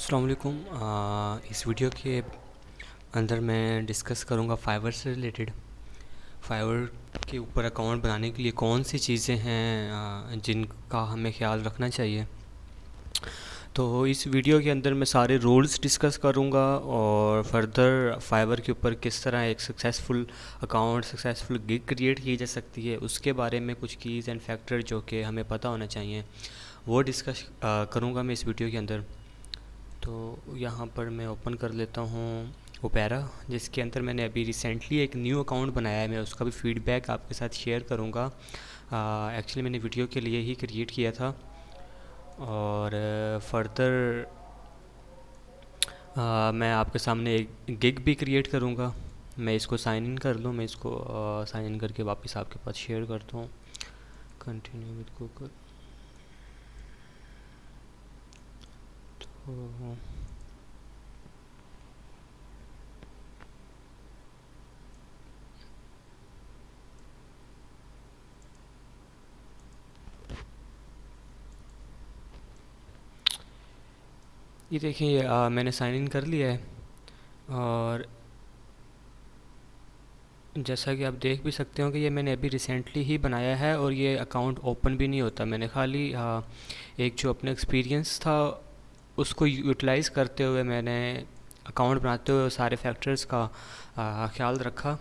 अस्सलाम वालेकुम। इस वीडियो के अंदर मैं डिस्कस करूँगा फाइवर से रिलेटेड। फाइवर के ऊपर अकाउंट बनाने के लिए कौन सी चीज़ें हैं जिनका हमें ख्याल रखना चाहिए। तो इस वीडियो के अंदर मैं सारे रूल्स डिस्कस करूँगा और फर्दर फाइवर के ऊपर किस तरह एक successful account, successful gig create की जा सकती है, उसके बारे में कुछ कीज़ एंड फैक्टर जो कि हमें पता होना चाहिए वो डिस्कस करूँगा मैं इस वीडियो के अंदर। तो यहाँ पर मैं ओपन कर लेता हूँ ओपेरा, जिसके अंदर मैंने अभी रिसेंटली एक न्यू अकाउंट बनाया है। मैं उसका भी फीडबैक आपके साथ शेयर करूँगा। एक्चुअली मैंने वीडियो के लिए ही क्रिएट किया था और फर्दर मैं आपके सामने एक गिग भी क्रिएट करूँगा। मैं इसको साइन इन कर लूँ, मैं इसको साइन इन करके वापस आपके पास शेयर करता हूँ। Continue with Google. तो ये देखिए मैंने साइन इन कर लिया है और जैसा कि आप देख भी सकते हो कि ये मैंने अभी रिसेंटली ही बनाया है और ये अकाउंट ओपन भी नहीं होता। मैंने खाली एक जो अपना एक्सपीरियंस था उसको यूटिलाइज़ करते हुए मैंने अकाउंट बनाते हुए सारे फैक्टर्स का ख्याल रखा।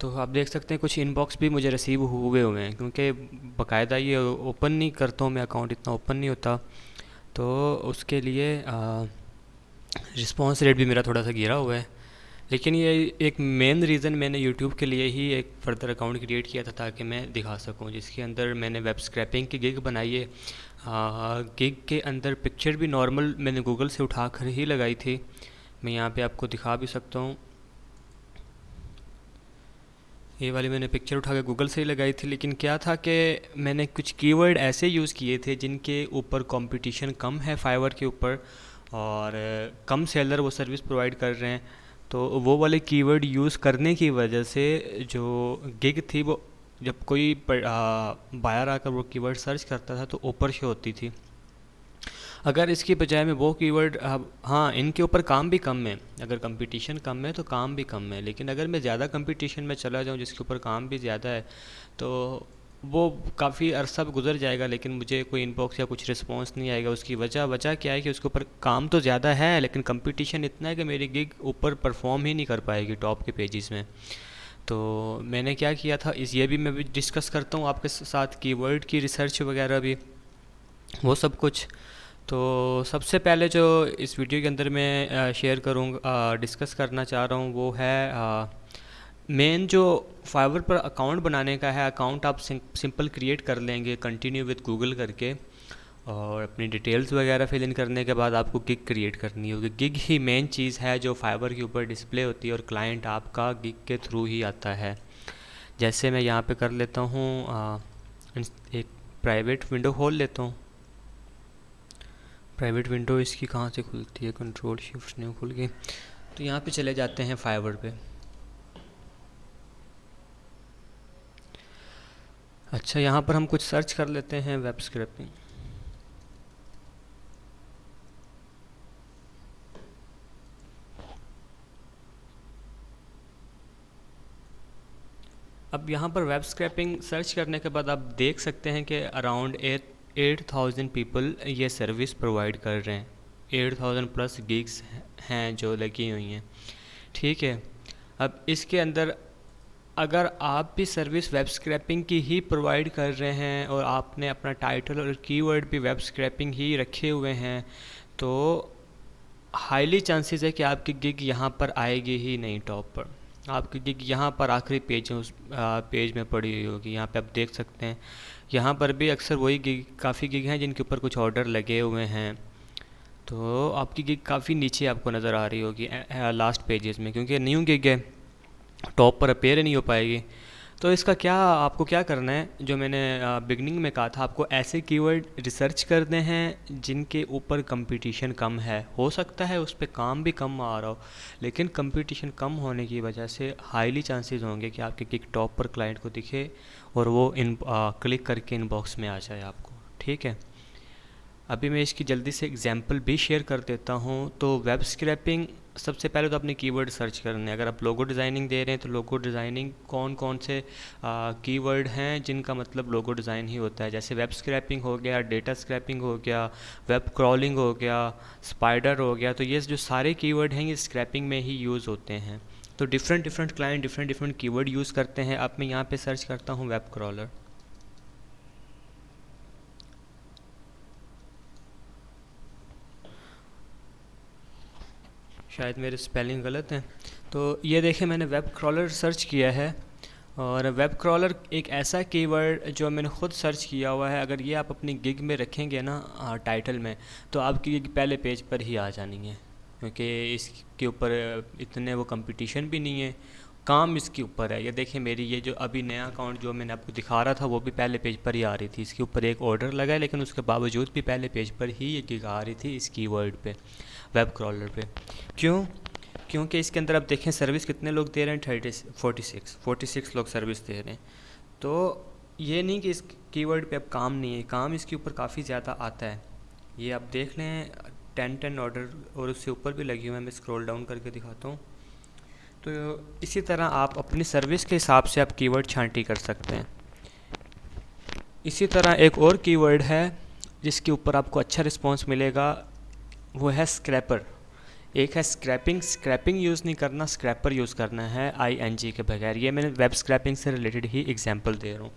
तो आप देख सकते हैं कुछ इनबॉक्स भी मुझे रिसीव हुए हुए हैं, क्योंकि बाकायदा ये ओपन नहीं करता हूँ मैं, अकाउंट इतना ओपन नहीं होता। तो उसके लिए रिस्पॉन्स रेट भी मेरा थोड़ा सा गिरा हुआ है। लेकिन ये एक मेन रीज़न मैंने यूट्यूब के लिए ही एक फ़र्दर अकाउंट क्रिएट किया था ताकि मैं दिखा सकूं, जिसके अंदर मैंने वेब स्क्रैपिंग की गिग बनाई है। गिग के अंदर पिक्चर भी नॉर्मल मैंने गूगल से उठा कर ही लगाई थी। मैं यहाँ पे आपको दिखा भी सकता हूँ। ये वाली मैंने पिक्चर उठा के गूगल से ही लगाई थी, लेकिन क्या था कि मैंने कुछ कीवर्ड ऐसे यूज़ किए थे जिनके ऊपर कंपटीशन कम है फाइवर के ऊपर और कम सेलर वो सर्विस प्रोवाइड कर रहे हैं। तो वो वाले कीवर्ड यूज़ करने की वजह से जो गिग थी वो जब कोई बायर आकर वो कीवर्ड सर्च करता था तो ऊपर शो होती थी। अगर इसकी बजाय में वो कीवर्ड, हाँ इनके ऊपर काम भी कम है, अगर कंपटीशन कम है तो काम भी कम है, लेकिन अगर मैं ज़्यादा कंपटीशन में चला जाऊँ जिसके ऊपर काम भी ज़्यादा है तो वो काफ़ी अरसा गुजर जाएगा लेकिन मुझे कोई इनबॉक्स या कुछ रिस्पॉन्स नहीं आएगा। उसकी वजह क्या है कि उसके ऊपर काम तो ज़्यादा है लेकिन कंपटीशन इतना है कि मेरी गिग ऊपर परफॉर्म ही नहीं कर पाएगी टॉप के पेजेस में। तो मैंने क्या किया था इस ये भी मैं भी डिस्कस करता हूँ आपके साथ, कीवर्ड की रिसर्च वगैरह भी, वो सब कुछ। तो सबसे पहले जो इस वीडियो के अंदर मैं शेयर करूँगा, डिस्कस करना चाह रहा हूँ वो है मेन जो फाइवर पर अकाउंट बनाने का है। अकाउंट आप सिंपल क्रिएट कर लेंगे कंटिन्यू विद गूगल करके और अपनी डिटेल्स वगैरह फिल इन करने के बाद आपको गिग क्रिएट करनी होगी। गिग ही मेन चीज़ है जो फाइवर के ऊपर डिस्प्ले होती है और क्लाइंट आपका गिग के थ्रू ही आता है। जैसे मैं यहाँ पे कर लेता हूँ, एक प्राइवेट विंडो खोल लेता हूँ। प्राइवेट विंडो इसकी कहाँ से खुलती है, कंट्रोल शिफ्ट नहीं खुल गई। तो यहाँ पे चले जाते हैं फाइवर पे। अच्छा, यहाँ पर हम कुछ सर्च कर लेते हैं वेब स्क्रैपिंग। अब यहाँ पर वेब स्क्रैपिंग सर्च करने के बाद आप देख सकते हैं कि अराउंड 8,000 पीपल ये सर्विस प्रोवाइड कर रहे हैं। 8,000 प्लस गिग्स हैं जो लगी हुई हैं, ठीक है। अब इसके अंदर अगर आप भी सर्विस वेब स्क्रैपिंग की ही प्रोवाइड कर रहे हैं और आपने अपना टाइटल और कीवर्ड भी वेब स्क्रैपिंग ही रखे हुए हैं तो हाईली चांसेस है कि आपकी गिग यहाँ पर आएगी ही नहीं टॉप पर। आपकी गिग यहाँ पर आखिरी पेज है, उस पेज में पड़ी हुई होगी। यहाँ पे आप देख सकते हैं यहाँ पर भी अक्सर वही गिग, काफ़ी गिग हैं जिनके ऊपर कुछ ऑर्डर लगे हुए हैं। तो आपकी गिग काफ़ी नीचे आपको नज़र आ रही होगी लास्ट पेजेस में, क्योंकि न्यू गिग है, टॉप पर अपेयर ही नहीं हो पाएगी। तो इसका क्या आपको क्या करना है, जो मैंने बिगनिंग में कहा था, आपको ऐसे कीवर्ड रिसर्च करने हैं जिनके ऊपर कंपटीशन कम है। हो सकता है उस पर काम भी कम आ रहा हो, लेकिन कंपटीशन कम होने की वजह से हाईली चांसेस होंगे कि आपके किक टॉप पर क्लाइंट को दिखे और वो इन क्लिक करके इनबॉक्स में आ जाए आपको, ठीक है। अभी मैं इसकी जल्दी से एग्जांपल भी शेयर कर देता हूँ। तो वेब स्क्रैपिंग, सबसे पहले तो अपने कीवर्ड सर्च करने हैं। अगर आप लोगो डिज़ाइनिंग दे रहे हैं तो लोगो डिज़ाइनिंग कौन कौन से कीवर्ड हैं जिनका मतलब लोगो डिज़ाइन ही होता है। जैसे वेब स्क्रैपिंग हो गया, डेटा स्क्रैपिंग हो गया, वेब क्रॉलिंग हो गया, स्पाइडर हो गया। तो ये जो सारे कीवर्ड हैं ये स्क्रैपिंग में ही यूज़ होते हैं। तो different different client different different keyword use करते हैं। अब मैं यहाँ पे सर्च करता हूँ वेब क्रॉलर। शायद मेरे स्पेलिंग गलत हैं। तो ये देखें, मैंने वेब क्रॉलर सर्च किया है, और वेब क्रॉलर एक ऐसा कीवर्ड जो मैंने ख़ुद सर्च किया हुआ है। अगर ये आप अपनी गिग में रखेंगे ना टाइटल में, तो आपकी गिग पहले पेज पर ही आ जानी है, क्योंकि इसके ऊपर इतने वो कंपटीशन भी नहीं है, काम इसके ऊपर है। ये देखें, मेरी ये जो अभी नया अकाउंट जो मैंने आपको दिखा रहा था वो भी पहले पेज पर ही आ रही थी। इसके ऊपर एक ऑर्डर लगा है, लेकिन उसके बावजूद भी पहले पेज पर ही ये गिग आ रही थी इस कीवर्ड पे, वेब क्रॉलर पे। क्यों? क्योंकि इसके अंदर आप देखें सर्विस कितने लोग दे रहे हैं, 46 लोग सर्विस दे रहे हैं। तो ये नहीं कि इस कीवर्ड पे अब काम नहीं है, काम इसके ऊपर काफ़ी ज़्यादा आता है। ये आप देख लें 10 ऑर्डर और उससे ऊपर भी लगी हुई है। मैं स्क्रॉल डाउन करके दिखाता हूँ। तो इसी तरह आप अपनी सर्विस के हिसाब से आप कीवर्ड छांटी कर सकते हैं। इसी तरह एक और कीवर्ड है जिसके ऊपर आपको अच्छा रिस्पांस मिलेगा, वो है स्क्रैपर। एक है स्क्रैपिंग यूज़ नहीं करना, स्क्रैपर यूज़ करना है ING के बगैर। ये मैंने वेब स्क्रैपिंग से रिलेटेड ही एग्जांपल दे रहा हूँ।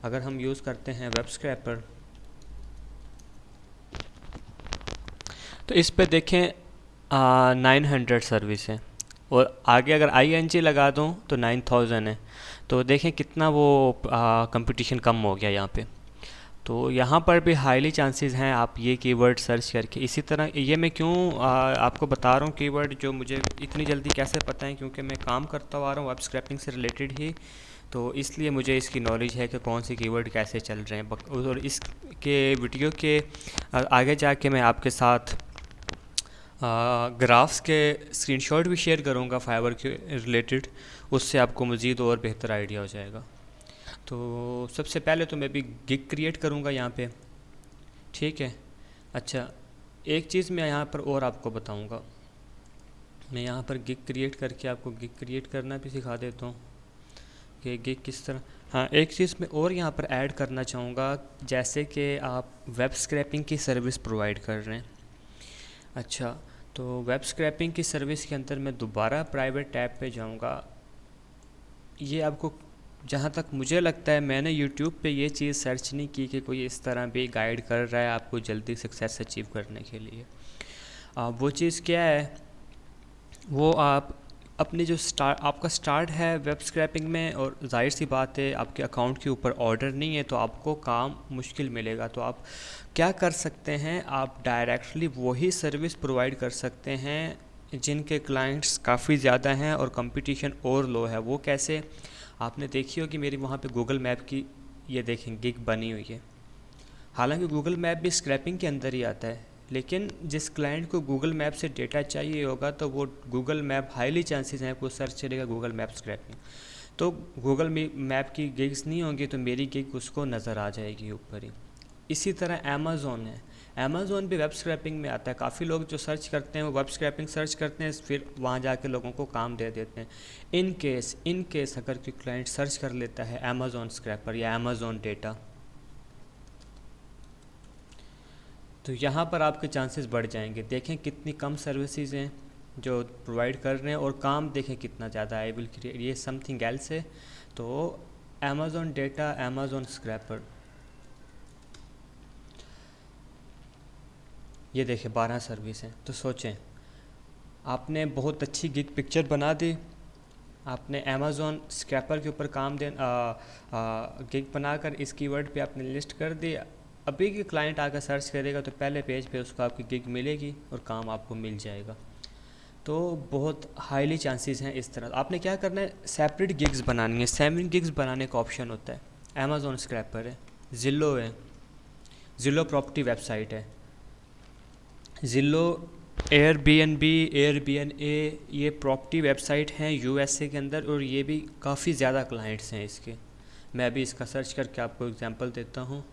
अगर हम यूज़ करते हैं वेब स्क्रैपर, तो इस पे देखें 900 सर्विस है, और आगे अगर ING लगा दूँ तो 9000 है। तो देखें कितना वो कंपटीशन कम हो गया यहाँ पे। तो यहाँ पर भी हाईली चांसेस हैं आप ये कीवर्ड सर्च करके। इसी तरह ये मैं क्यों आपको बता रहा हूँ कीवर्ड जो मुझे इतनी जल्दी कैसे पता है, क्योंकि मैं काम करता हुआ आ रहा हूँ वेब स्क्रैपिंग से रिलेटेड ही, तो इसलिए मुझे इसकी नॉलेज है कि कौन से कीवर्ड कैसे चल रहे हैं। और इसके वीडियो के आगे जाके मैं आपके साथ ग्राफ्स के स्क्रीनशॉट भी शेयर करूँगा फाइवर के रिलेटेड, उससे आपको मज़ीद और बेहतर आइडिया हो जाएगा। तो सबसे पहले तो मैं भी गिग क्रिएट करूँगा यहाँ पे, ठीक है। अच्छा, एक चीज़ मैं यहाँ पर और आपको बताऊँगा। मैं यहाँ पर गिग क्रिएट करके आपको गिग क्रिएट करना भी सिखा देता हूँ कि गिग किस तरह। हाँ, एक चीज़ मैं और यहाँ पर ऐड करना चाहूँगा, जैसे कि आप वेब स्क्रैपिंग की सर्विस प्रोवाइड कर रहे हैं। अच्छा, तो वेब स्क्रैपिंग की सर्विस के अंदर मैं दोबारा प्राइवेट टैब पे जाऊँगा। ये आपको, जहाँ तक मुझे लगता है, मैंने यूट्यूब पे ये चीज़ सर्च नहीं की कि कोई इस तरह भी गाइड कर रहा है आपको जल्दी सक्सेस अचीव करने के लिए। वो चीज़ क्या है, वो आप अपनी जो आपका स्टार्ट है वेब स्क्रैपिंग में, और जाहिर सी बात है आपके अकाउंट के ऊपर ऑर्डर नहीं है तो आपको काम मुश्किल मिलेगा। तो आप क्या कर सकते हैं, आप डायरेक्टली वही सर्विस प्रोवाइड कर सकते हैं जिनके क्लाइंट्स काफ़ी ज़्यादा हैं और कंपटीशन और लो है। वो कैसे? आपने देखी होगी मेरी वहाँ पे गूगल मैप की, ये देखें गिग बनी हुई है। हालांकि गूगल मैप भी स्क्रैपिंग के अंदर ही आता है, लेकिन जिस क्लाइंट को गूगल मैप से डेटा चाहिए होगा तो वो गूगल मैप, हाईली चांसेस हैं वो सर्च करेगा गूगल मैप स्क्रैपिंग। तो गूगल मैप की गिग्स नहीं होंगी तो मेरी गिग उसको नज़र आ जाएगी ऊपर ही। इसी तरह अमेज़ोन है, अमेज़ोन भी वेब स्क्रैपिंग में आता है। काफ़ी लोग जो सर्च करते हैं वो वेब स्क्रैपिंग सर्च करते हैं, फिर वहाँ जाके लोगों को काम दे देते हैं। इन केस अगर कोई क्लाइंट सर्च कर लेता है अमेज़ोन स्क्रैपर या अमेज़ोन डेटा, तो यहाँ पर आपके चांसेस बढ़ जाएंगे। देखें कितनी कम सर्विसेज हैं जो प्रोवाइड कर रहे हैं, और काम देखें कितना ज़्यादा है। विल क्रिएट, ये समथिंग एल्स है। तो अमेज़ोन डेटा, अमेज़ोन स्क्रैपर, ये देखें 12 सर्विस हैं। तो सोचें, आपने बहुत अच्छी गिग पिक्चर बना दी, आपने अमेज़ोन स्क्रैपर के ऊपर काम गिग बनाकर इस कीवर्ड पे आपने लिस्ट कर दी। अभी के क्लाइंट आकर सर्च करेगा तो पहले पेज पे उसको आपकी गिग मिलेगी और काम आपको मिल जाएगा। तो बहुत हाईली चांसेस हैं इस तरह। आपने क्या करना है, सेपरेट गिग्स बनानी है। सेवन गिग्स बनाने का ऑप्शन होता है। अमेज़ोन स्क्रैपर है, ज़िलो है, ज़िलो प्रॉपर्टी वेबसाइट है, ज़िलो, एयरबीएनए, ये प्रॉपर्टी वेबसाइट हैं USA के अंदर, और ये भी काफ़ी ज़्यादा क्लाइंट्स हैं इसके। मैं अभी इसका सर्च करके आपको एग्जांपल देता हूँ।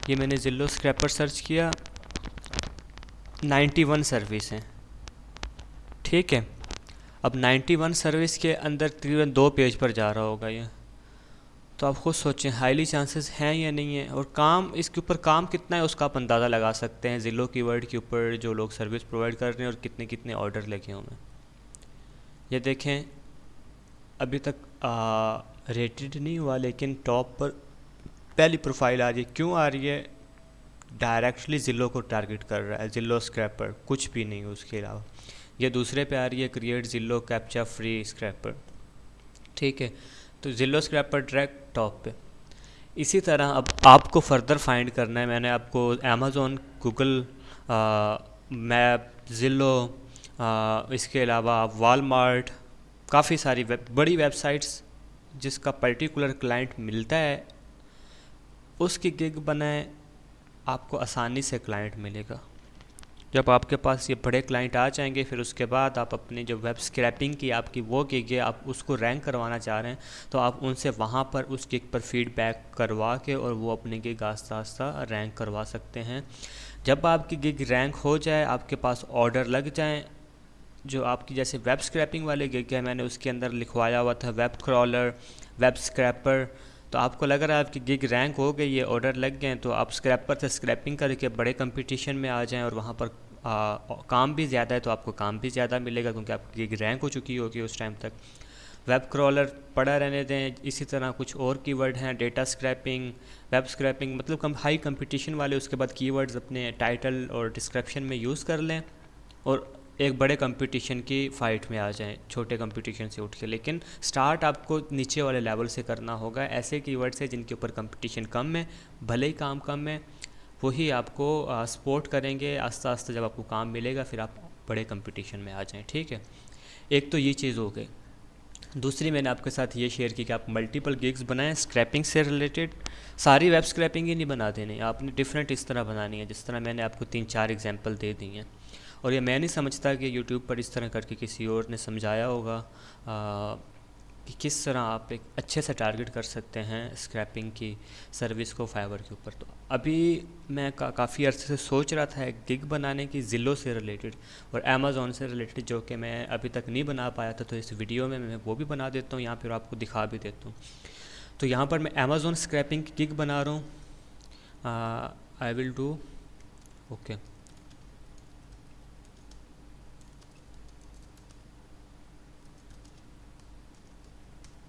ये मैंने ज़िलो स्क्रैपर सर्च किया, 91 सर्विस हैं, ठीक है। अब 91 सर्विस के अंदर तकरीबन 2 पेज पर जा रहा होगा ये, तो आप खुद सोचें हाईली चांसेस हैं या नहीं है। और काम, इसके ऊपर काम कितना है उसका आप अंदाज़ा लगा सकते हैं ज़िलो कीवर्ड के ऊपर जो लोग सर्विस प्रोवाइड कर रहे हैं और कितने कितने ऑर्डर लगे हुए हैं। ये देखें अभी तक रेटेड नहीं हुआ, लेकिन टॉप पर पहली प्रोफाइल आ रही है। क्यों आ रही है? डायरेक्टली ज़िलो को टारगेट कर रहा है, ज़िलो स्क्रैपर, कुछ भी नहीं उसके अलावा। ये दूसरे पे आ रही है, क्रिएट ज़िलो कैप्चा फ्री स्क्रैपर, ठीक है। तो ज़िलो स्क्रैपर डायरेक्ट टॉप पे। इसी तरह अब आपको फर्दर फाइंड करना है। मैंने आपको अमेज़ोन, गूगल मैप, ज़िलो, इसके अलावा आप वॉलमार्ट, काफ़ी सारी बड़ी वेबसाइट्स जिसका पर्टिकुलर क्लाइंट मिलता है उसकी गिग बनाएं, आपको आसानी से क्लाइंट मिलेगा। जब आपके पास ये बड़े क्लाइंट आ जाएंगे, फिर उसके बाद आप अपनी जो वेब स्क्रैपिंग की आपकी वो गिग है, आप उसको रैंक करवाना चाह रहे हैं, तो आप उनसे वहाँ पर उस गिग पर फीडबैक करवा के और वो अपनी गिग आस्ता आस्ता रैंक करवा सकते हैं। जब आपकी गिग रैंक हो जाए, आपके पास ऑर्डर लग जाएं, जो आपकी जैसे वेब स्क्रैपिंग वाले गिग है, मैंने उसके अंदर लिखवाया हुआ था वेब क्रॉलर, वेब स्क्रैपर, तो आपको लग रहा है आपकी गिग रैंक हो गई है, ऑर्डर लग गए हैं, तो आप स्क्रैपर से स्क्रैपिंग करके बड़े कंपटीशन में आ जाएं और वहाँ पर काम भी ज़्यादा है तो आपको काम भी ज़्यादा मिलेगा क्योंकि आपकी गिग रैंक हो चुकी होगी उस टाइम तक। वेब क्रॉलर पड़ा रहने दें। इसी तरह कुछ और कीवर्ड हैं, डेटा स्क्रैपिंग, वेब स्क्रैपिंग, मतलब कम हाई कंपटीशन वाले, उसके बाद कीवर्ड्स अपने टाइटल और डिस्क्रिप्शन में यूज़ कर लें और एक बड़े कंपटीशन की फ़ाइट में आ जाएं, छोटे कंपटीशन से उठ के। लेकिन स्टार्ट आपको नीचे वाले लेवल से करना होगा। ऐसे कीवर्ड से जिनके ऊपर कंपटीशन कम है, भले ही काम कम है, वही आपको सपोर्ट करेंगे। आस्ता आस्ता जब आपको काम मिलेगा फिर आप बड़े कंपटीशन में आ जाएं, ठीक है। एक तो ये चीज़ हो गई। दूसरी मैंने आपके साथ ये शेयर की कि आप मल्टीपल गिग्स बनाएं स्क्रैपिंग से रिलेटेड। सारी वेब स्क्रैपिंग ही नहीं बना देनी, आपने डिफरेंट इस तरह बनानी है जिस तरह मैंने आपको 3-4 एग्जांपल दे दी हैं। और ये मैं नहीं समझता कि यूट्यूब पर इस तरह करके किसी और ने समझाया होगा कि किस तरह आप एक अच्छे से टारगेट कर सकते हैं स्क्रैपिंग की सर्विस को फाइवर के ऊपर। तो अभी मैं काफ़ी अर्से से सोच रहा था एक गिग बनाने की ज़िलो से रिलेटेड और अमेज़ॉन से रिलेटेड, जो कि मैं अभी तक नहीं बना पाया था। तो इस वीडियो में मैं वो भी बना देता हूँ, यहाँ पर आपको दिखा भी देता हूँ। तो यहाँ पर मैं अमेज़ॉन स्क्रैपिंग की गिग बना रहा हूँ। I will do okay.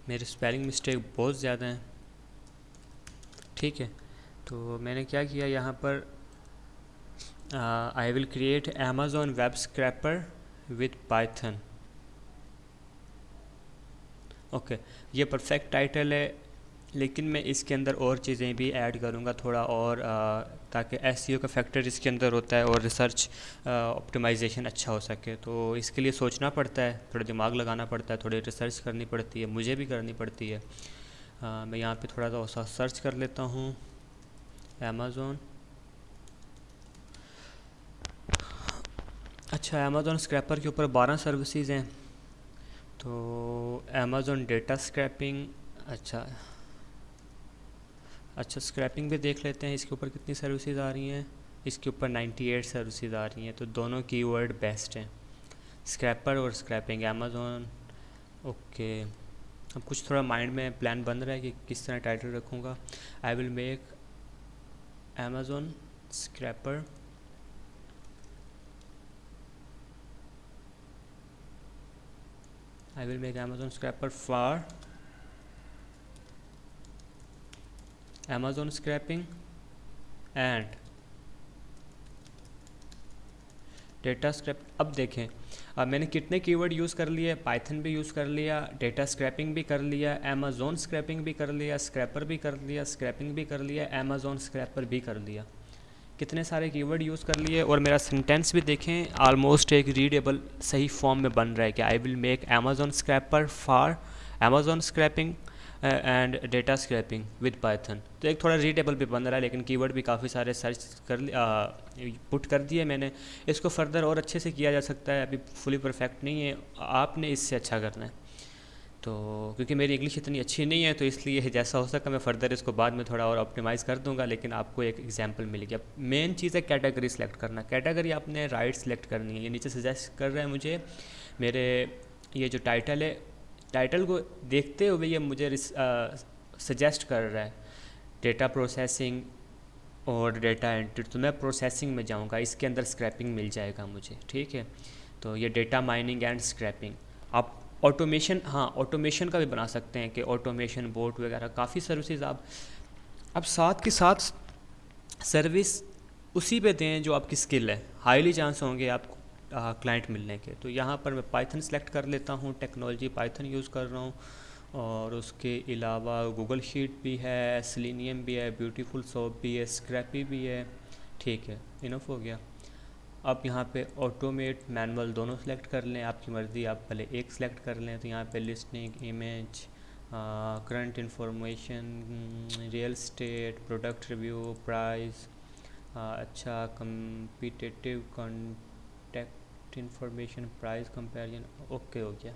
मेरे स्पेलिंग मिस्टेक बहुत ज़्यादा हैं, ठीक है। तो मैंने क्या किया यहाँ पर, I will create Amazon web scraper with Python. Okay, ये परफेक्ट टाइटल है, लेकिन मैं इसके अंदर और चीज़ें भी ऐड करूँगा थोड़ा और, ताकि एसईओ का फैक्टर इसके अंदर होता है और रिसर्च ऑप्टिमाइजेशन अच्छा हो सके। तो इसके लिए सोचना पड़ता है, थोड़ा दिमाग लगाना पड़ता है, थोड़ी रिसर्च करनी पड़ती है, मुझे भी करनी पड़ती है। मैं यहाँ पे थोड़ा सा सर्च कर लेता हूँ अमेज़ॉन। अच्छा, अमेज़ॉन स्क्रैपर के ऊपर 12 सर्विसेज हैं। तो अमेज़ॉन डेटा स्क्रैपिंग, अच्छा स्क्रैपिंग भी देख लेते हैं, इसके ऊपर कितनी सर्विसेज आ रही हैं। इसके ऊपर 98 सर्विसेज आ रही हैं, तो दोनों कीवर्ड बेस्ट हैं, स्क्रैपर और स्क्रैपिंग अमेज़ॉन। ओके, अब कुछ थोड़ा माइंड में प्लान बन रहा है कि किस तरह टाइटल रखूँगा। आई will make Amazon scraper Amazon scrapper for Amazon scrapping and data scrap. अब देखें, अब मैंने कितने कीवर्ड यूज़ कर लिए, पाइथन भी यूज़ कर लिया, डेटा स्क्रैपिंग भी कर लिया, अमेज़ॉन स्क्रैपिंग भी कर लिया, स्क्रैपर भी कर लिया, स्क्रैपिंग भी कर लिया, अमेज़ॉन स्क्रैपर भी कर लिया। कितने सारे कीवर्ड यूज़ कर लिए। और मेरा सेंटेंस भी देखें, ऑलमोस्ट एक रीडेबल सही फॉर्म में बन रहा है कि I will make Amazon scraper for Amazon scraping and data scraping with Python. तो एक थोड़ा रीडेबल भी बन रहा है, लेकिन कीवर्ड भी काफ़ी सारे सर्च कर पुट कर दिए मैंने। इसको फर्दर और अच्छे से किया जा सकता है, अभी फुली परफेक्ट नहीं है, आपने इससे अच्छा करना है। तो क्योंकि मेरी इंग्लिश इतनी अच्छी नहीं है तो इसलिए जैसा हो सका मैं फ़र्दर इसको बाद में थोड़ा और ऑप्टिमाइज़ कर दूंगा, लेकिन आपको एक एग्जांपल मिल गया। मेन चीज़ है कैटेगरी सेलेक्ट करना। कैटेगरी आपने राइट सेलेक्ट करनी है। ये नीचे सजेस्ट कर रहा है मुझे मेरे ये जो टाइटल है, टाइटल को देखते हुए ये मुझे सजेस्ट कर रहा है डेटा प्रोसेसिंग और डेटा एंट्री। तो मैं प्रोसेसिंग में जाऊंगा, इसके अंदर स्क्रैपिंग मिल जाएगा मुझे, ठीक है। तो ये डेटा माइनिंग एंड स्क्रैपिंग। आप ऑटोमेशन, हाँ ऑटोमेशन का भी बना सकते हैं कि ऑटोमेशन बोट वगैरह काफ़ी सर्विसेज आप अब साथ के साथ सर्विस उसी पे दें जो आपकी स्किल है, हाईली चांस होंगे आपको क्लाइंट मिलने के। तो यहाँ पर मैं पाइथन सेलेक्ट कर लेता हूँ, टेक्नोलॉजी पाइथन यूज़ कर रहा हूँ। और उसके अलावा गूगल शीट भी है, सेलेनियम भी है, ब्यूटीफुल सोप भी है, स्क्रैपी भी है, ठीक है, इनफ हो गया। अब यहाँ पे ऑटोमेट मैनुअल दोनों सेलेक्ट कर लें, आपकी मर्ज़ी, आप पहले एक सेलेक्ट कर लें। तो यहाँ पे listing, image, current information, real estate, product review, price, अच्छा, competitive contact information, price comparison, okay हो गया।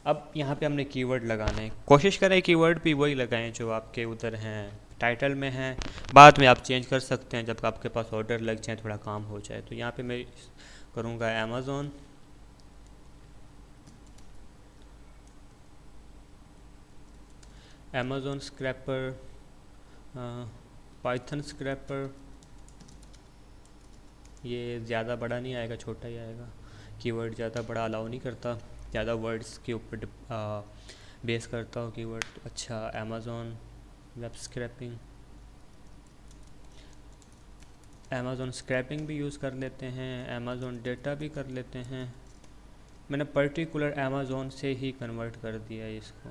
अब यहाँ पे हमने कीवर्ड लगाने हैं, कोशिश करें कीवर्ड भी वही लगाएं जो आपके उधर हैं, टाइटल में हैं। बाद में आप चेंज कर सकते हैं जब आपके पास ऑर्डर लग जाए, थोड़ा काम हो जाए। तो यहाँ पे मैं करूँगा Amazon, Amazon scraper, Python scraper. ये ज़्यादा बड़ा नहीं आएगा, छोटा ही आएगा। कीवर्ड ज़्यादा बड़ा अलाउ नहीं करता, ज़्यादा वर्ड्स के ऊपर बेस करता हो कीवर्ड। अच्छा, Amazon web scraping, Amazon scraping भी यूज़ कर लेते हैं, अमेज़ॉन डेटा भी कर लेते हैं। मैंने पर्टिकुलर अमेज़ॉन से ही कन्वर्ट कर दिया है इसको।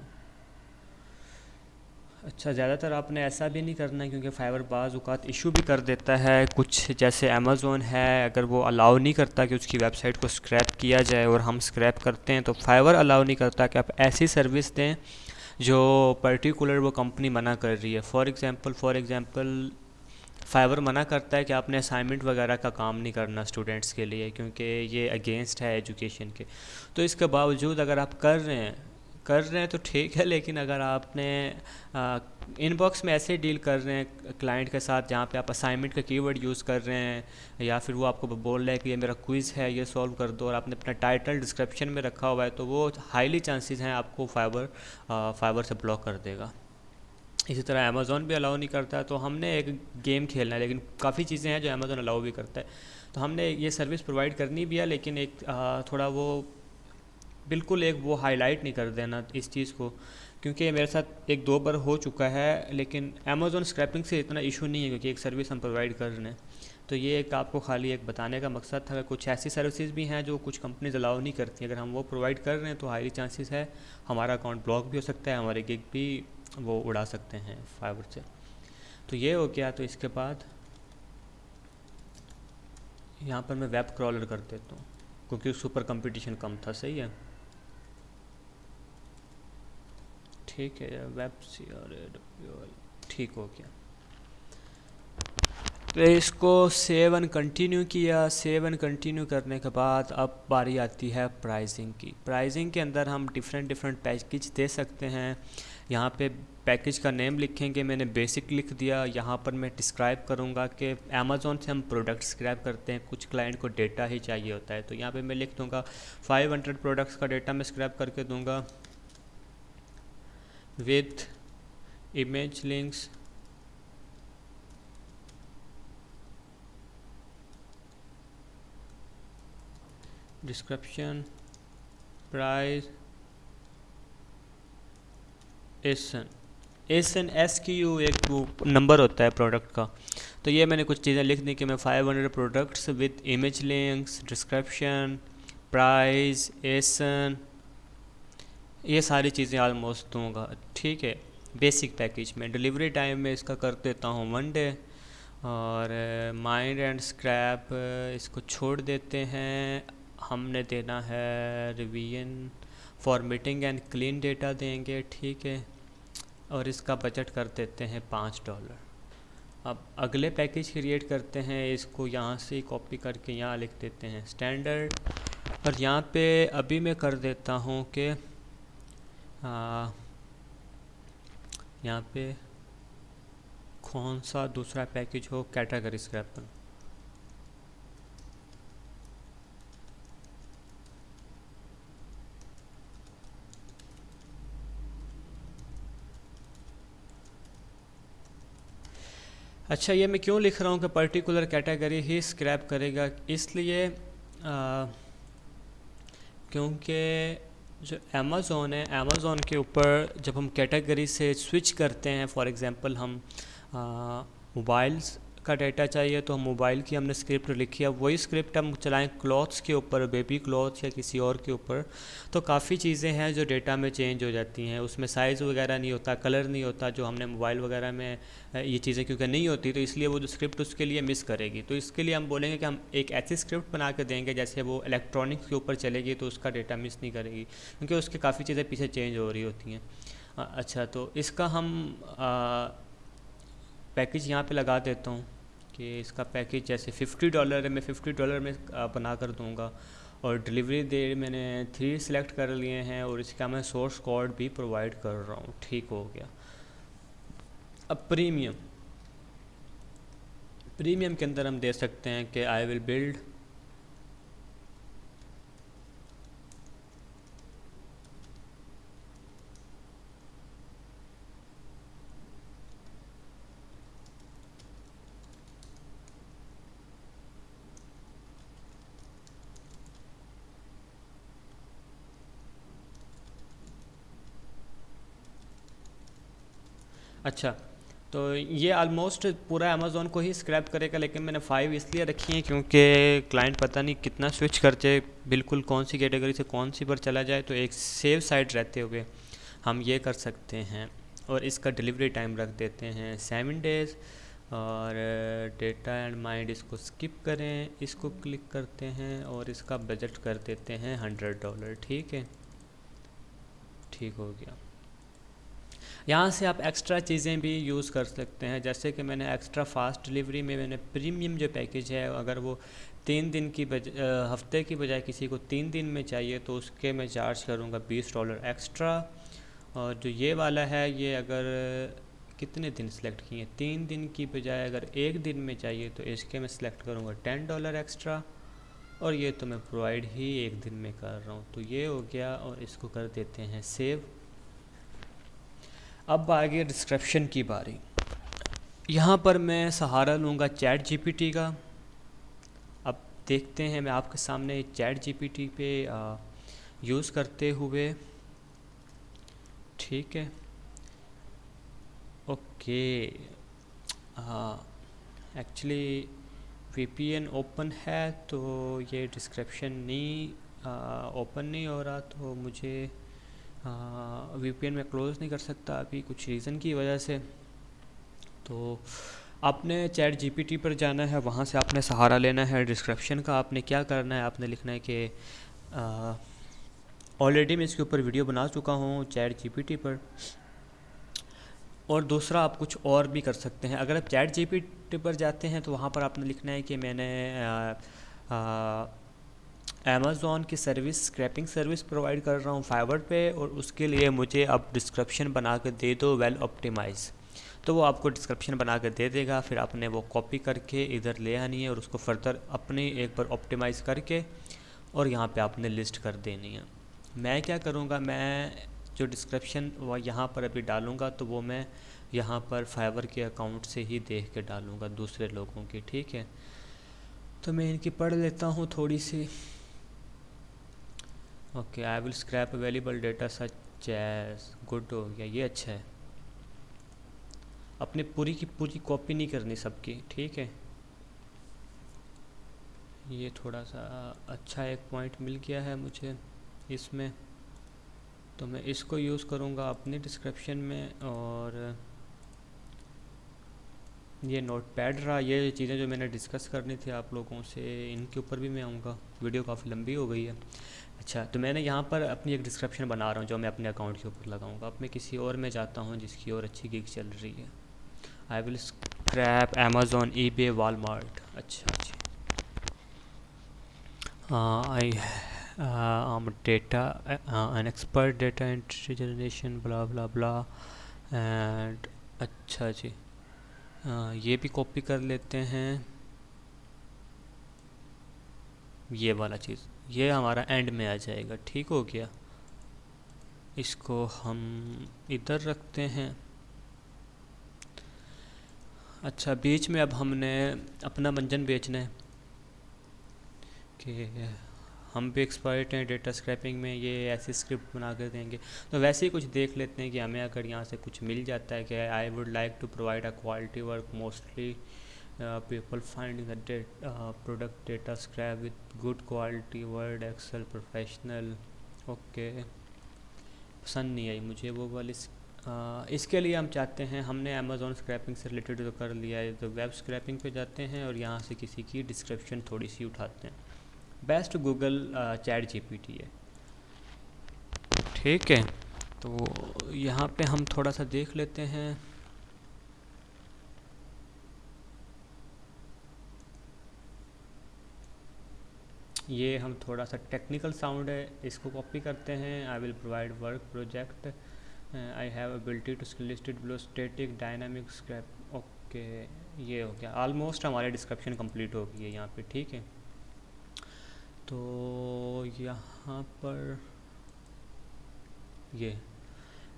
अच्छा, ज़्यादातर आपने ऐसा भी नहीं करना है क्योंकि फाइवर बाज़ औक़ात इशू भी कर देता है कुछ। जैसे अमेज़ॉन है, अगर वो अलाउ नहीं करता कि उसकी वेबसाइट को स्क्रैप किया जाए और हम स्क्रैप करते हैं, तो फाइवर अलाउ नहीं करता कि आप ऐसी सर्विस दें जो पर्टिकुलर वो कंपनी मना कर रही है। फॉर एग्ज़ाम्पल फाइवर मना करता है कि आपने असाइनमेंट वगैरह का काम नहीं करना स्टूडेंट्स के लिए, क्योंकि ये अगेंस्ट है एजुकेशन के। तो इसके बावजूद अगर आप कर रहे हैं तो ठीक है, लेकिन अगर आपने इनबॉक्स में ऐसे डील कर रहे हैं क्लाइंट के साथ जहाँ पे आप असाइनमेंट का कीवर्ड यूज़ कर रहे हैं, या फिर वो आपको बोल रहा है कि ये मेरा क्विज़ है, ये सॉल्व कर दो, और आपने अपना टाइटल डिस्क्रिप्शन में रखा हुआ है, तो वो हाईली चांसेस हैं आपको फाइवर से ब्लॉक कर देगा। इसी तरह अमेज़ॉन भी अलाउ नहीं करता है। तो हमने एक गेम खेलना है, लेकिन काफ़ी चीज़ें हैं जो अमेज़ॉन अलाउ भी करता है। तो हमने ये सर्विस प्रोवाइड करनी भी है, लेकिन एक थोड़ा वो बिल्कुल एक वो हाईलाइट नहीं कर देना इस चीज़ को, क्योंकि मेरे साथ एक दो बार हो चुका है। लेकिन अमेज़ॉन स्क्रैपिंग से इतना इशू नहीं है क्योंकि एक सर्विस हम प्रोवाइड कर रहे हैं। तो ये एक आपको खाली एक बताने का मकसद था। कुछ ऐसी सर्विसेज भी हैं जो कुछ कंपनीज अलाउ नहीं करती, अगर हम वो प्रोवाइड कर रहे हैं तो हाईली चांसेस है हमारा अकाउंट ब्लॉक भी हो सकता है, हमारे गिग भी वो उड़ा सकते हैं फाइवर से। तो ये हो गया। तो इसके बाद यहाँ पर मैं वेब क्रॉलर कर देता हूँ क्योंकि उस ऊपर कंपटीशन कम था, सही है, ठीक है। वेब ठीक हो गया। तो इसको सेव एंड कंटिन्यू किया। सेव एंड कंटिन्यू करने के बाद अब बारी आती है प्राइसिंग की। प्राइसिंग के अंदर हम डिफरेंट पैकेज दे सकते हैं। यहाँ पे पैकेज का नेम लिखेंगे, मैंने बेसिक लिख दिया। यहाँ पर मैं डिस्क्राइब करूँगा कि अमेज़ॉन से हम प्रोडक्ट स्क्रैप करते हैं, कुछ क्लाइंट को डेटा ही चाहिए होता है। तो यहाँ पे मैं लिख दूँगा 500 प्रोडक्ट्स का डेटा मैं स्क्रैप करके दूँगा with image links, description, price, SKU एक वो नंबर होता है प्रोडक्ट का। तो ये मैंने कुछ चीज़ें लिख दी कि मैं 500 products with image links, description, price, ASIN, ये सारी चीज़ें ऑलमोस्ट दूंगा, ठीक है। बेसिक पैकेज में डिलीवरी टाइम में इसका कर देता हूँ 1 डे। और माइंड एंड स्क्रैप इसको छोड़ देते हैं। हमने देना है revision, formatting and clean data देंगे, ठीक है। और इसका बजट कर देते हैं $5। अब अगले पैकेज क्रिएट करते हैं, इसको यहाँ से कॉपी करके यहाँ लिख देते हैं स्टैंडर्ड। और यहाँ पे अभी मैं कर देता हूँ कि आ, यहाँ पे कौन सा दूसरा पैकेज हो कैटेगरी स्क्रैपर। अच्छा, ये मैं क्यों लिख रहा हूँ कि पर्टिकुलर कैटेगरी ही स्क्रैप करेगा, इसलिए क्योंकि जो अमेज़ोन है, अमेज़ोन के ऊपर जब हम कैटेगरी से स्विच करते हैं, फॉर एग्ज़ाम्पल हम मोबाइल्स का डाटा चाहिए तो हम मोबाइल की हमने स्क्रिप्ट लिखी है, वही स्क्रिप्ट हम चलाएं क्लॉथ्स के ऊपर, बेबी क्लॉथ्स या किसी और के ऊपर, तो काफ़ी चीज़ें हैं जो डेटा में चेंज हो जाती हैं। उसमें साइज़ वगैरह नहीं होता, कलर नहीं होता, जो हमने मोबाइल वगैरह में ये चीज़ें क्योंकि नहीं होती, तो इसलिए वो जो स्क्रिप्ट उसके लिए मिस करेगी। तो इसके लिए हम बोलेंगे कि हम एक ऐसी स्क्रिप्ट बना के देंगे जैसे वो इलेक्ट्रॉनिक्स के ऊपर चलेगी तो उसका डेटा मिस नहीं करेगी, क्योंकि उसकी काफ़ी चीज़ें पीछे चेंज हो रही होती हैं। अच्छा, तो इसका हम पैकेज यहाँ पे लगा देता हूँ कि इसका पैकेज जैसे $50 है, मैं $50 में बना कर दूँगा। और डिलीवरी डेट मैंने 3 सिलेक्ट कर लिए हैं और इसका मैं सोर्स कोड भी प्रोवाइड कर रहा हूँ। ठीक हो गया। अब प्रीमियम के अंदर हम दे सकते हैं कि आई विल बिल्ड अच्छा, तो ये ऑलमोस्ट पूरा अमेज़ोन को ही स्क्रैप करेगा, लेकिन मैंने 5 इसलिए रखी हैं क्योंकि क्लाइंट पता नहीं कितना स्विच करते, बिल्कुल कौन सी कैटेगरी से कौन सी पर चला जाए, तो एक सेव साइड रहते हुए हम ये कर सकते हैं। और इसका डिलीवरी टाइम रख देते हैं 7 डेज़। और डेटा एंड माइंड इसको स्किप करें, इसको क्लिक करते हैं और इसका बजट कर देते हैं $100। ठीक है, ठीक हो गया। यहाँ से आप एक्स्ट्रा चीज़ें भी यूज़ कर सकते हैं, जैसे कि मैंने एक्स्ट्रा फास्ट डिलीवरी में मैंने प्रीमियम जो पैकेज है, अगर वो 3 दिन की हफ्ते की बजाय किसी को 3 दिन में चाहिए तो उसके मैं चार्ज करूँगा $20 एक्स्ट्रा। और जो ये वाला है, ये अगर कितने दिन सेलेक्ट किए, 3 दिन की बजाय अगर 1 दिन में चाहिए तो इसके मैं सिलेक्ट करूँगा $10 एक्स्ट्रा। और ये तो मैं प्रोवाइड ही 1 दिन में कर रहा हूँ, तो ये हो गया। और इसको कर देते हैं सेव। अब आ गया डिस्क्रिप्शन की बारी। यहाँ पर मैं सहारा लूँगा चैट जीपीटी का। अब देखते हैं मैं आपके सामने चैट जीपीटी पे यूज़ करते हुए। ठीक है, ओके। हाँ, एक्चुअली वीपीएन ओपन है तो ये डिस्क्रिप्शन नहीं ओपन नहीं हो रहा, तो मुझे वीपीएन में क्लोज़ नहीं कर सकता अभी कुछ रीज़न की वजह से। तो आपने चैट जीपीटी पर जाना है, वहाँ से आपने सहारा लेना है। डिस्क्रिप्शन का आपने क्या करना है, आपने लिखना है कि ऑलरेडी मैं इसके ऊपर वीडियो बना चुका हूँ चैट जीपीटी पर। और दूसरा आप कुछ और भी कर सकते हैं। अगर आप चैट जीपीटी पर जाते हैं तो वहाँ पर आपने लिखना है कि मैंने अमेज़ॉन की सर्विस, स्क्रैपिंग सर्विस प्रोवाइड कर रहा हूँ फाइवर पे, और उसके लिए मुझे अब डिस्क्रिप्शन बना के दे दो वेल ऑप्टिमाइज़। तो वो आपको डिस्क्रिप्शन बना के दे देगा, फिर आपने वो कॉपी करके इधर ले आनी है और उसको फर्दर अपनी एक बार ऑप्टिमाइज़ करके और यहाँ पे आपने लिस्ट कर देनी है। मैं क्या करूँगा, मैं जो डिस्क्रिप्शन वो यहाँ पर अभी डालूँगा तो वो मैं यहाँ पर फाइवर के अकाउंट से ही देख के डालूँगा दूसरे लोगों की। ठीक है, तो मैं इनकी पढ़ लेता हूँ थोड़ी सी। Okay, I will scrape available data such as, good हो गया, ये अच्छा है। अपने पूरी की पूरी कॉपी नहीं करनी सबकी। ठीक है, ये थोड़ा सा अच्छा एक पॉइंट मिल गया है मुझे इसमें, तो मैं इसको यूज़ करूँगा अपनी डिस्क्रिप्शन में। और ये नोटपैड रहा, ये चीज़ें जो मैंने डिस्कस करनी थी आप लोगों से, इनके ऊपर भी मैं आऊँगा। वीडियो काफ़ी लंबी हो गई है। अच्छा, तो मैंने यहाँ पर अपनी एक डिस्क्रिप्शन बना रहा हूँ जो मैं अपने अकाउंट के ऊपर लगाऊंगा। अब मैं किसी और में जाता हूँ जिसकी और अच्छी गिग चल रही है। आई will scrap Amazon, eBay, Walmart. अच्छा, अच्छा, हाँ, आई data an expert data entry generation blah blah blah and अच्छा जी। ये भी कॉपी कर लेते हैं, ये वाला चीज़ ये हमारा एंड में आ जाएगा। ठीक हो गया, इसको हम इधर रखते हैं। अच्छा, बीच में अब हमने अपना मंजन बेचना है कि हम भी एक्सपर्ट हैं डेटा स्क्रैपिंग में, ये ऐसी स्क्रिप्ट बना कर देंगे। तो वैसे ही कुछ देख लेते हैं कि हमें अगर यहाँ से कुछ मिल जाता है कि I would like to provide a quality work mostly people finding the product data scrape with good quality word Excel professional. Okay, पसंद नहीं आई मुझे वो वाली इसके लिए हम चाहते हैं, हमने अमेज़ॉन स्क्रैपिंग से रिलेटेड तो कर लिया है, तो वेब स्क्रैपिंग पे जाते हैं और यहाँ से किसी की डिस्क्रिप्शन थोड़ी सी उठाते हैं। बेस्ट गूगल चैट जीपीटी है। ठीक है, तो यहाँ पे हम थोड़ा सा देख लेते हैं। ये हम थोड़ा सा टेक्निकल साउंड है, इसको कॉपी करते हैं। I will provide work project, I have ability to listed below static dynamic scrape. Okay, ये हो गया। ऑलमोस्ट हमारी डिस्क्रिप्शन कंप्लीट हो गई है यहाँ पे। ठीक है, तो यहाँ पर ये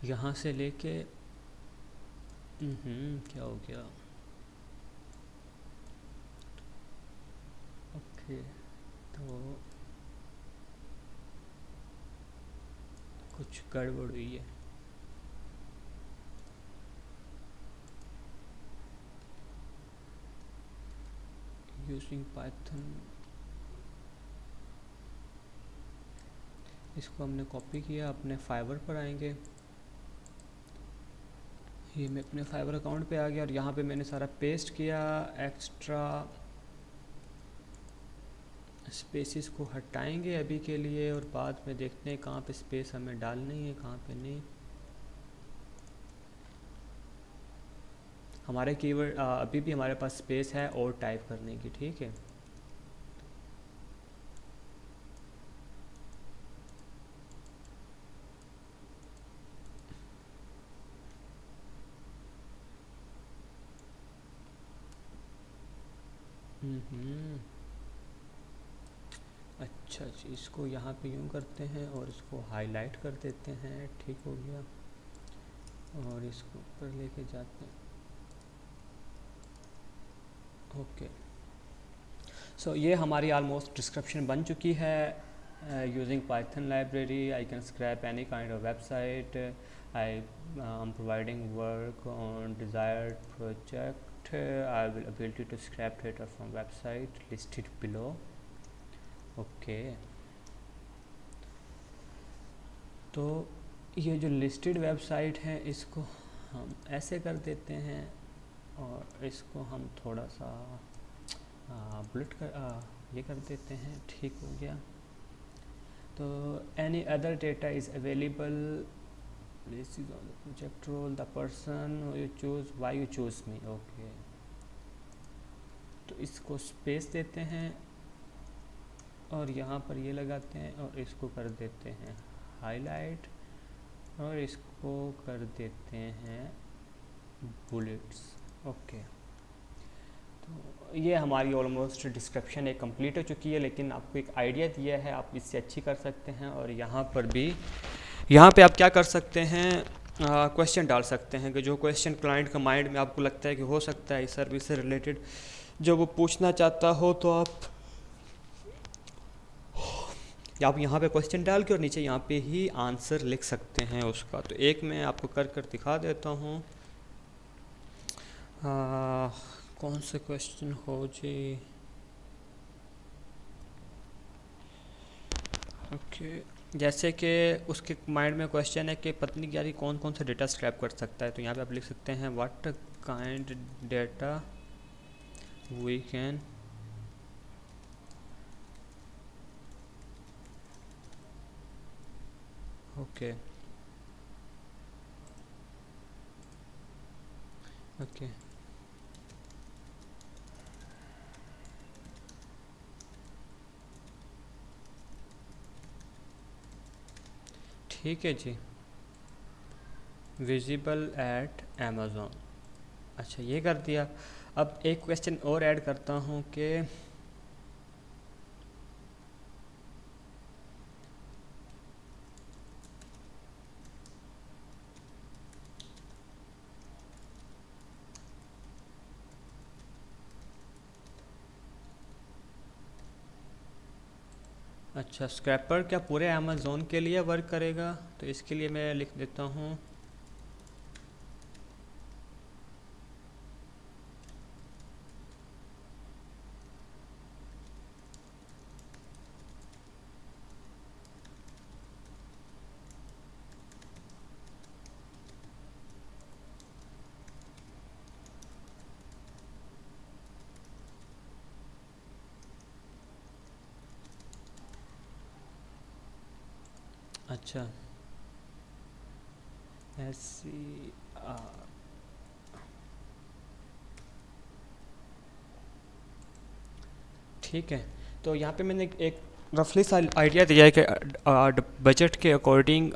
यहाँ से लेके क्या हो गया। ओके, तो कुछ गड़बड़ हुई है। यूजिंग पाइथन, इसको हमने कॉपी किया, अपने फाइवर पर आएंगे। ये मैं अपने फाइवर अकाउंट पे आ गया और यहाँ पे मैंने सारा पेस्ट किया। एक्स्ट्रा स्पेसिस को हटाएंगे अभी के लिए और बाद में देखते हैं कहाँ पे स्पेस हमें डालनी है कहाँ पे नहीं। हमारे कीवर्ड अभी भी हमारे पास स्पेस है और टाइप करने की। ठीक है, अच्छा जी, इसको यहाँ पे यूँ करते हैं और इसको हाईलाइट कर देते हैं। ठीक हो गया, और इसको ऊपर लेके जाते हैं। ओके, सो ये हमारी ऑलमोस्ट डिस्क्रिप्शन बन चुकी है। Using Python library I can scrape any kind of website, I am providing work on desired project, I will ability to scrape data from website listed below. Okay, तो ये जो listed website है इसको हम ऐसे कर देते हैं और इसको हम थोड़ा सा बुलेट कर ये कर देते हैं। ठीक हो गया, तो any other data is available, this is on the project role, the person you choose, why you choose me. Okay, तो इसको स्पेस देते हैं और यहाँ पर ये लगाते हैं और इसको कर देते हैं हाईलाइट और इसको कर देते हैं बुलेट्स। ओके, तो ये हमारी ऑलमोस्ट डिस्क्रिप्शन एक कंप्लीट हो चुकी है, लेकिन आपको एक आइडिया दिया है, आप इससे अच्छी कर सकते हैं। और यहाँ पर भी यहाँ पे आप क्या कर सकते हैं, क्वेश्चन डाल सकते हैं कि जो क्वेश्चन क्लाइंट का माइंड में आपको लगता है कि हो सकता है इस सर्विस से रिलेटेड जो वो पूछना चाहता हो, तो आप यहाँ पे क्वेश्चन डाल के और नीचे यहाँ पे ही आंसर लिख सकते हैं उसका। तो एक मैं आपको कर कर दिखा देता हूँ। कौन से क्वेश्चन हो जी। ओके, जैसे कि उसके माइंड में क्वेश्चन है कि पत्नी की कौन कौन सा डेटा स्क्रैप कर सकता है, तो यहाँ पे आप लिख सकते हैं what kind data we can okay okay ठीक है जी, विजिबल एट अमेज़ॉन। अच्छा, ये कर दिया। अब एक क्वेश्चन और ऐड करता हूँ कि अच्छा, स्क्रैपर क्या पूरे अमेज़ॉन के लिए वर्क करेगा? तो इसके लिए मैं लिख देता हूँ अच्छा SCR। ठीक है, तो यहाँ पे मैंने एक रफली सा आइडिया दिया है कि बजट के अकॉर्डिंग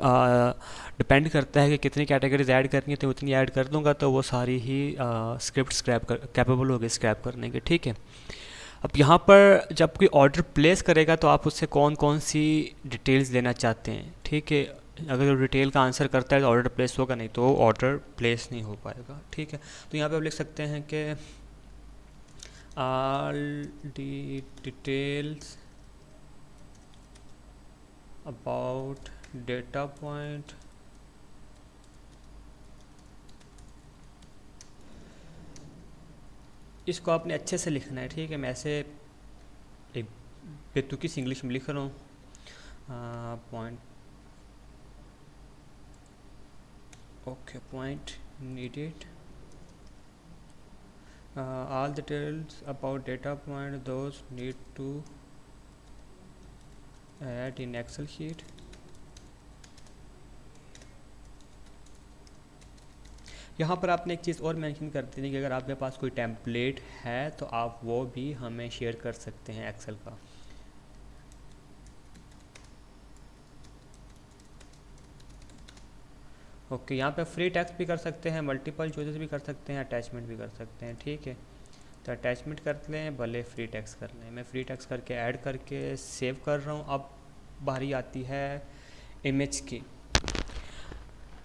डिपेंड करता है कि कितनी कैटेगरीज ऐड करनी है, तो उतनी ऐड कर दूंगा तो वो सारी ही स्क्रिप्ट स्क्रैप कर कैपेबल होगी स्क्रैप करने के। ठीक है, अब यहाँ पर जब कोई ऑर्डर प्लेस करेगा तो आप उससे कौन कौन सी डिटेल्स लेना चाहते हैं। ठीक है, अगर वो डिटेल का आंसर करता है तो ऑर्डर प्लेस होगा, नहीं तो ऑर्डर प्लेस नहीं हो पाएगा। ठीक है, तो यहाँ पे आप लिख सकते हैं कि all the details about data point इसको आपने अच्छे से लिखना है। ठीक है, मैं ऐसे एक बेतुकी सी इंग्लिश में लिख रहा हूँ। Point, okay, point needed, all the details about data point those need to add in Excel sheet। यहाँ पर आपने एक चीज़ और मेंशन कर दी थी कि अगर आपके पास कोई टेम्पलेट है तो आप वो भी हमें शेयर कर सकते हैं एक्सेल का। ओके, यहाँ पे फ्री टेक्स्ट भी कर सकते हैं, मल्टीपल चॉइसेस भी कर सकते हैं, अटैचमेंट भी कर सकते हैं। ठीक है, तो अटैचमेंट कर लें, भले फ्री टेक्स्ट कर लें। मैं फ्री टेक्स्ट करके ऐड करके सेव कर रहा हूँ। अब बारी आती है इमेज की।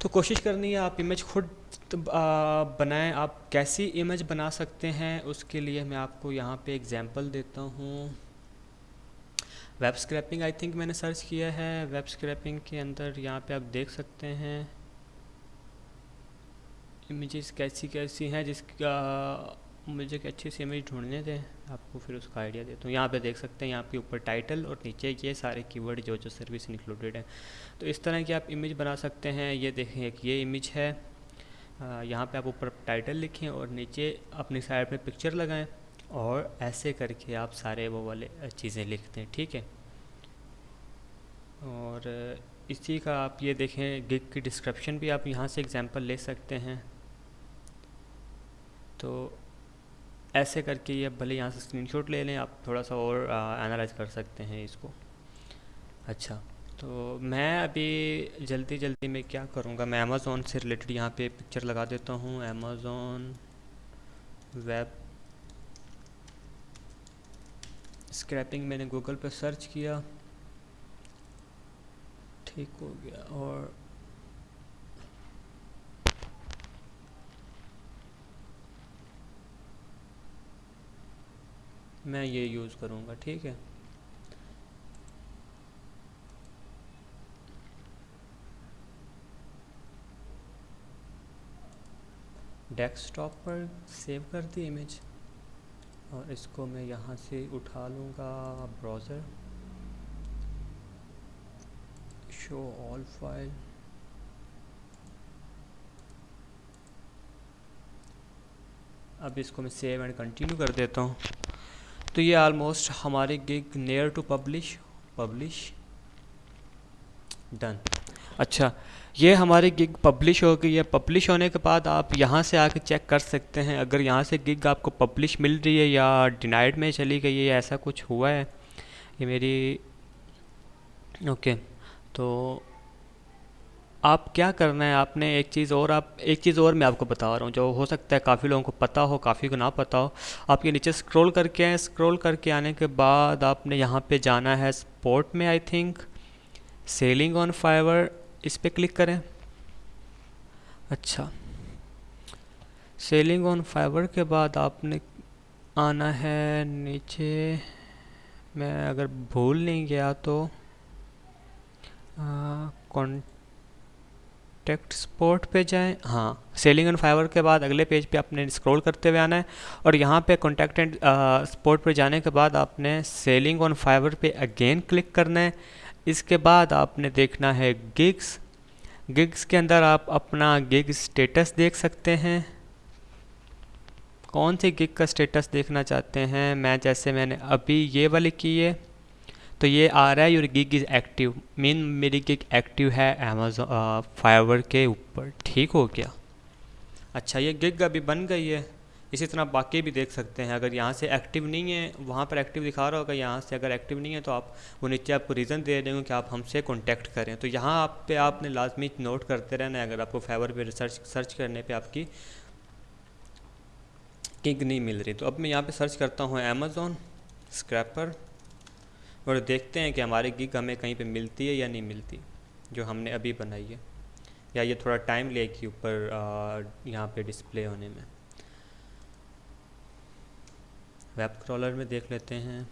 तो कोशिश करनी है आप इमेज खुद बनाएं। आप कैसी इमेज बना सकते हैं उसके लिए मैं आपको यहाँ पे एग्जांपल देता हूँ। वेब स्क्रैपिंग आई थिंक मैंने सर्च किया है। वेब स्क्रैपिंग के अंदर यहाँ पे आप देख सकते हैं इमेजेस कैसी कैसी हैं, जिसका मुझे एक अच्छी सी इमेज ढूंढने दें, आपको फिर उसका आइडिया देता हूँ। यहाँ पे देख सकते हैं, यहाँ पे ऊपर टाइटल और नीचे ये सारे कीवर्ड जो जो सर्विस इंक्लूडेड है। तो इस तरह की आप इमेज बना सकते हैं। ये देखें, एक ये इमेज है। यहाँ पे आप ऊपर टाइटल लिखें और नीचे अपनी साइड पे पिक्चर लगाएं और ऐसे करके आप सारे वो वाले चीज़ें लिखते हैं। ठीक है, और इसी का आप ये देखें गिग की डिस्क्रिप्शन भी आप यहाँ से एग्जांपल ले सकते हैं। तो ऐसे करके ये भले यहाँ से स्क्रीनशॉट ले लें, आप थोड़ा सा और एनालाइज कर सकते हैं इसको। अच्छा, तो मैं अभी जल्दी जल्दी में क्या करूँगा, मैं अमेज़ॉन से रिलेटेड यहाँ पे पिक्चर लगा देता हूँ। अमेज़ॉन वेब स्क्रैपिंग मैंने गूगल पे सर्च किया, ठीक हो गया। और मैं ये यूज़ करूँगा। ठीक है, डेस्कटॉप पर सेव कर दी इमेज और इसको मैं यहाँ से उठा लूँगा ब्राउज़र, शो ऑल फाइल। अब इसको मैं सेव एंड कंटिन्यू कर देता हूँ। तो ये ऑलमोस्ट हमारी gig near to publish done. अच्छा, ये हमारी गिग पब्लिश हो गई है। पब्लिश होने के बाद आप यहाँ से आके चेक कर सकते हैं अगर यहाँ से गिग आपको पब्लिश मिल रही है या डिनाइड में चली गई है या ऐसा कुछ हुआ है। ये मेरी ओके, तो आप क्या करना है, आपने एक चीज़ और मैं आपको बता रहा हूँ जो हो सकता है काफ़ी लोगों को पता हो, काफ़ी को ना पता हो। आप ये नीचे स्क्रॉल करके आए, स्क्रॉल करके आने के बाद आपने यहाँ पे जाना है स्पोर्ट में, I think selling on Fiverr, इस पे क्लिक करें। अच्छा, सेलिंग ऑन फाइवर के बाद आपने आना है नीचे, मैं अगर भूल नहीं गया तो टेक्स्ट स्पोर्ट पे जाएं। हाँ, सेलिंग एंड फाइवर के बाद अगले पेज पे आपने स्क्रॉल करते हुए आना है और यहाँ पे कॉन्टैक्ट एंड स्पोर्ट पे जाने के बाद आपने सेलिंग ऑन फाइवर पे अगेन क्लिक करना है। इसके बाद आपने देखना है गिग्स। गिग्स के अंदर आप अपना गिग स्टेटस देख सकते हैं। कौन से गिग का स्टेटस देखना चाहते हैं? मैंने अभी ये वाली की है तो ये आ रहा है your gig is active, mean मेरी गिग एक्टिव है अमेज़न फाइवर के ऊपर। ठीक हो गया। अच्छा, ये गिग अभी बन गई है। इसी तरह बाकी भी देख सकते हैं। अगर यहाँ से एक्टिव नहीं है, वहाँ पर एक्टिव दिखा रहा होगा, यहाँ से अगर एक्टिव नहीं है तो आप वो नीचे आपको रीज़न दे देंगे कि आप हमसे कॉन्टैक्ट करें। तो यहाँ आप पे आपने लाजमी नोट करते रहना है अगर आपको फाइवर पे सर्च करने पे आपकी गिग नहीं मिल रही। तो अब मैं यहाँ पे सर्च करता हूँ अमेज़न स्क्रैपर और देखते हैं कि हमारी गिग हमें कहीं पे मिलती है या नहीं मिलती, जो हमने अभी बनाई है, या ये थोड़ा टाइम लेगी ऊपर यहाँ पे डिस्प्ले होने में। वेब क्रॉलर में देख लेते हैं।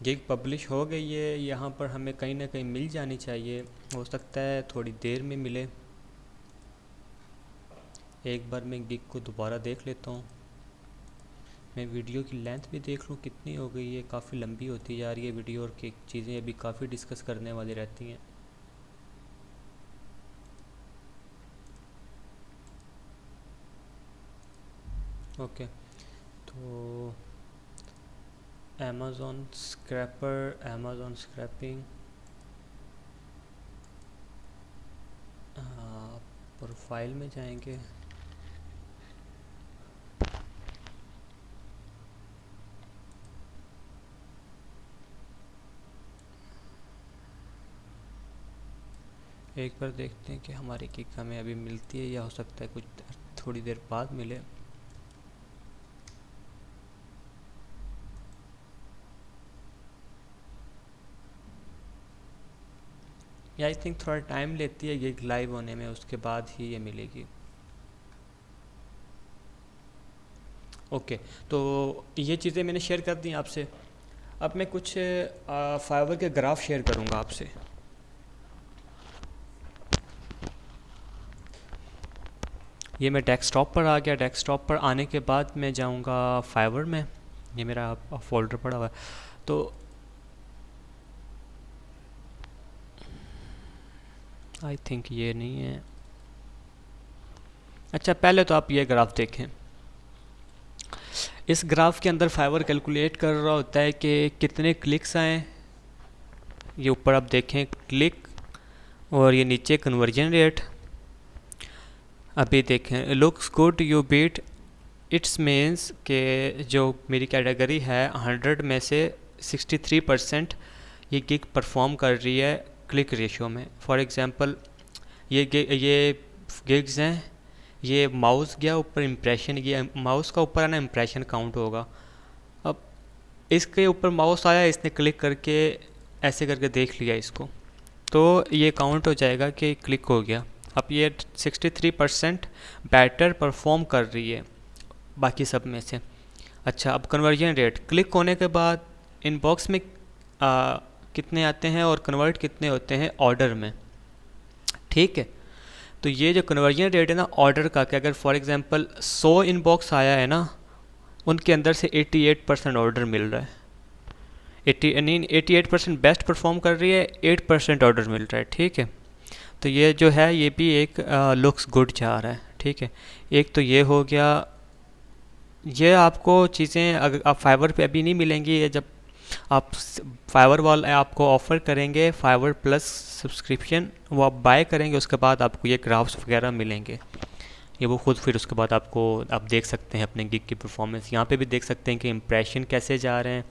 गिग पब्लिश हो गई है, यहाँ पर हमें कहीं ना कहीं मिल जानी चाहिए। हो सकता है थोड़ी देर में मिले। एक बार मैं गिग को दोबारा देख लेता हूँ। मैं वीडियो की लेंथ भी देख लूँ कितनी हो गई है। काफ़ी लंबी होती जा रही है वीडियो और की चीज़ें अभी काफ़ी डिस्कस करने वाली रहती हैं। ओके, तो Amazon scraper, Amazon scraping, profile में जाएंगे। एक बार देखते हैं कि हमारी गिग हमें अभी मिलती है या हो सकता है कुछ थोड़ी देर बाद मिले। या आई थिंक थोड़ा टाइम लेती है गिग लाइव होने में, उसके बाद ही ये मिलेगी। ओके, तो ये चीज़ें मैंने शेयर कर दी आपसे। अब मैं कुछ फाइवर के ग्राफ शेयर करूँगा आपसे। ये मैं डेस्कटॉप पर आ गया। डेस्कटॉप पर आने के बाद मैं जाऊँगा फाइवर में। ये मेरा फोल्डर पड़ा हुआ है। तो आई थिंक ये नहीं है। अच्छा, पहले तो आप ये ग्राफ देखें। इस ग्राफ के अंदर फाइवर कैलकुलेट कर रहा होता है कि कितने क्लिक्स आए। ये ऊपर आप देखें क्लिक, और ये नीचे कन्वर्जन रेट। अभी देखें looks good you beat, it's means के जो मेरी कैटेगरी है 100 में से 63% ये गिग परफॉर्म कर रही है क्लिक रेशियो में। फॉर एग्ज़ाम्पल ये गिग्स हैं, ये माउस गया ऊपर इम्प्रेशन, ये माउस का ऊपर है ना इम्प्रेशन काउंट होगा। अब इसके ऊपर माउस आया, इसने क्लिक करके ऐसे करके देख लिया इसको, तो ये काउंट हो जाएगा कि क्लिक हो गया। अब ये 63% बेटर परफॉर्म कर रही है बाकी सब में से। अच्छा, अब कन्वर्जन रेट, क्लिक होने के बाद इनबॉक्स में कितने आते हैं और कन्वर्ट कितने होते हैं ऑर्डर में। ठीक है, तो ये जो कन्वर्जन रेट है ना ऑर्डर का, कि अगर फॉर एग्जांपल 100 इनबॉक्स आया है ना, उनके अंदर से 88% ऑर्डर मिल रहा है। 88% बेस्ट परफॉर्म कर रही है, 8% ऑर्डर मिल रहा है। ठीक है, तो ये जो है ये भी एक लुक्स गुड जा रहा है। ठीक है, एक तो ये हो गया। ये आपको चीज़ें अगर आप फाइवर पे अभी नहीं मिलेंगी, ये जब आप फाइवर वाले आपको ऑफ़र करेंगे फाइवर प्लस सब्सक्रिप्शन, वो आप बाय करेंगे, उसके बाद आपको ये ग्राफ्स वगैरह मिलेंगे। ये वो खुद फिर उसके बाद आपको आप देख सकते हैं अपने गिग की परफॉर्मेंस। यहाँ पे भी देख सकते हैं कि इम्प्रेशन कैसे जा रहे हैं,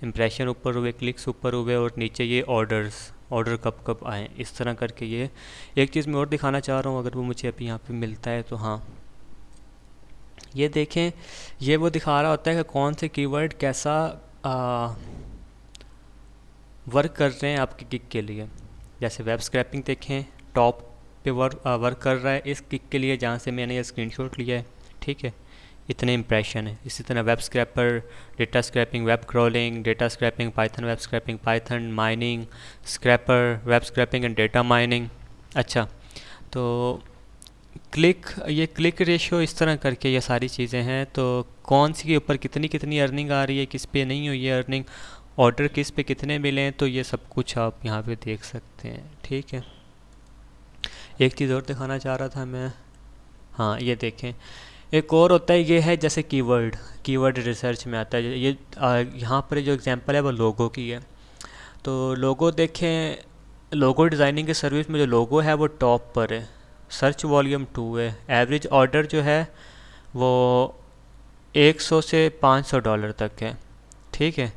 इम्प्रेशन ऊपर हुए, क्लिक्स ऊपर हुए, और नीचे ये ऑर्डर कब कब आए, इस तरह करके। ये एक चीज़ मैं और दिखाना चाह रहा हूँ, अगर वो मुझे अभी यहाँ पे मिलता है तो। हाँ, ये देखें, ये वो दिखा रहा होता है कि कौन से कीवर्ड कैसा वर्क कर रहे हैं आपके गिग के लिए। जैसे वेब स्क्रैपिंग देखें, टॉप पे वर्क कर रहा है इस गिग के लिए, जहाँ से मैंने ये स्क्रीनशॉट लिया है, ठीक है। इतने इम्प्रेशन है। इसी तरह web scraper, data scraping, web crawling, data scraping, Python web scraping, Python mining, scraper, web scraping and data mining. अच्छा, तो ये क्लिक रेशियो, इस तरह करके ये सारी चीज़ें हैं। तो कौन सी के ऊपर कितनी कितनी अर्निंग आ रही है, किस पे नहीं हुई है अर्निंग, ऑर्डर किस पे कितने मिले हैं, तो ये सब कुछ आप यहाँ पे देख सकते हैं, ठीक है। एक चीज़ और दिखाना चाह रहा था मैं। हाँ, ये देखें, एक और होता है, ये है जैसे कीवर्ड रिसर्च में आता है ये। यहाँ पर जो एग्जांपल है वो लोगो की है। तो लोगो देखें, लोगो डिज़ाइनिंग के सर्विस में जो लोगो है वो टॉप पर है, सर्च वॉल्यूम 2 है, एवरेज ऑर्डर जो है वो 100 से $500 तक है, ठीक है।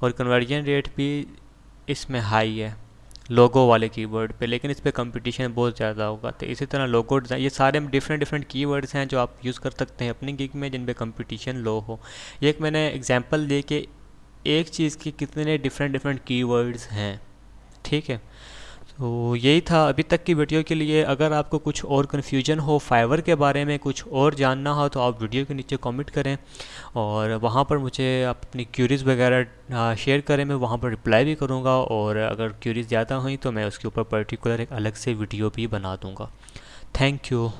और कन्वर्जन रेट भी इसमें हाई है लोगो वाले कीवर्ड पे, लेकिन इस पे कंपटीशन बहुत ज़्यादा होगा। तो इसी तरह लोगो डिज़ाइन, ये सारे डिफरेंट कीवर्ड्स हैं जो आप यूज़ कर सकते हैं अपनी गिग में, जिन पे कंपटीशन लो हो। ये एक मैंने एग्जांपल दे के एक चीज़ के कितने डिफरेंट कीवर्ड्स हैं, ठीक है। तो यही था अभी तक की वीडियो के लिए। अगर आपको कुछ और कन्फ्यूजन हो फाइवर के बारे में, कुछ और जानना हो, तो आप वीडियो के नीचे कमेंट करें और वहाँ पर मुझे आप अपनी क्यूरीज़ वगैरह शेयर करें, मैं वहाँ पर रिप्लाई भी करूँगा। और अगर क्यूरीज़ ज़्यादा हुई तो मैं उसके ऊपर पर्टिकुलर एक अलग से वीडियो भी बना दूँगा। Thank you.